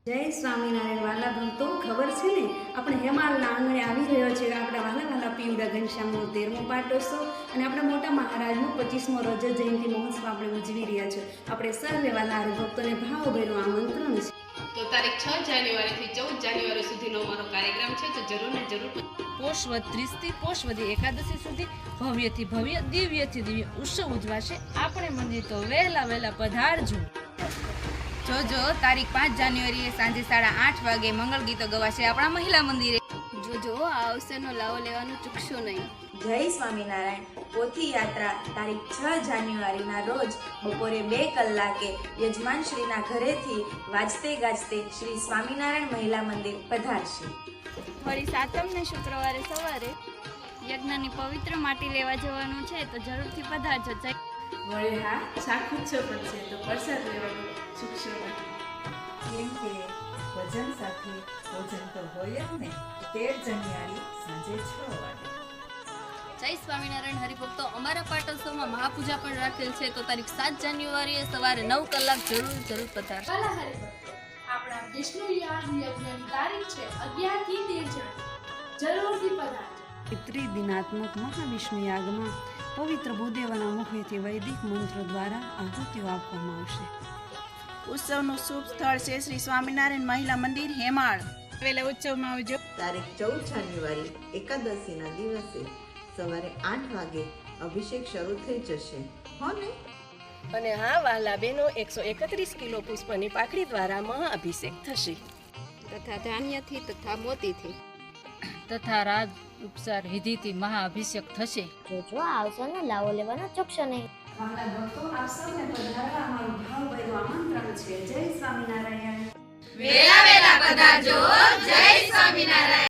જય સ્વામિનારાયણ વાલા ભક્તો, ખબર છે ને આપણે હેમાળના આંગણે આવી રહ્યો છે આપણા વાલા વાલા પીવડા ઘનશ્યામનો 13મો પાટોત્સવ અને આપણા મોટા મહારાજનો 25મો રજત જયંતિ મહોત્સવ આપણે ઉજવી રહ્યા છે। આપણે સર્વે વાલા હરિભક્તોને ભાવભર્યું આમંત્રણ છે। તો તારીખ 6 જાન્યુઆરીથી 14 જાન્યુઆરી સુધીનો અમારો કાર્યક્રમ છે, તો જરૂર ને જરૂર પોષવદ 30 થી પોષવદી એકાદશી સુધી ભવ્યથી ભવ્ય દિવ્યથી દિવ્ય ઉત્સવ ઉજવાશે। આપણે મંદિર તો વહેલા પધારજો। જોજો તારીખ 5 જાન્યુઆરીએ સાંજે 8:30 વાગે મંગળ ગીતો ગવાશે આપણા મહિલા મંદિરે। જોજો આ અવસરનો લાવો લેવાનું ચૂકશો નહીં। જય સ્વામિનારાયણ પોથી યાત્રા તારીખ 6 જાન્યુઆરીના રોજ બપોરે 2 કલાકે યજમાન શ્રીના ઘરેથી વાજતે ગાજતે શ્રી સ્વામિનારાયણ મહિલા મંદિર પધારશે। ફરી 7મને શુક્રવારે સવારે યજ્ઞની પવિત્ર માટી લેવા જવાનું છે, તો જરૂરથી પધારજો। વળી હા શાકુચ્છો પણ છે, તો પ્રસાદ લેવાનું ચૂકશો નહીં। કેમ કે ભજન સાથે ભોજન તો હોય જ ને। 13 જાન્યુઆરી સાંજે 6 વાગે। જય સ્વામિનારાયણ હરિભક્તો, અમારા પાટોત્સવમાં મહાપૂજા પણ રાખેલ છે, તો તારીખ 7 જાન્યુઆરીએ સવારે 9 કલાક જરૂર પધારજો। આપણા વિષ્ણુ યાગ યજ્ઞની તારીખ છે 11 થી 13 જરૂરથી પધારજો। ત્રિદિનાત્મક મહાવિષ્ણુ યાગમાં પવિત્ર ભૂદેવના મુખેથી વૈદિક મંત્રો દ્વારા આહુતિઓ આપવામાં આવશે। ઉત્સવનું શુભ સ્થળ છે શ્રી સ્વામિનારાયણ મહિલા મંદિર હેમાળ। આવેલા ઉત્સવમાં આવજો। તારીખ 14 જાન્યુઆરી એકાદશીના દિવસે સવારે 8 વાગે અભિષેક શરૂ થઈ જશે હો ને। અને હા વહાલા બહેનો, 131 કિલો પુષ્પની પાખડી દ્વારા મહાઅભિષેક થશે, તથા ધાન્યથી તથા મોતીથી તથા રાજ ઉપચાર વિધિથી મહાઅભિષેક થશે। જોજો આ અવસરનો લાવો લેવાનો ચૂકશો નહીં। વાલા ભક્તો, આપ સૌને પધારવા અમારું ભાવભર્યું આમંત્રણ છે। જય સ્વામિનારાયણ।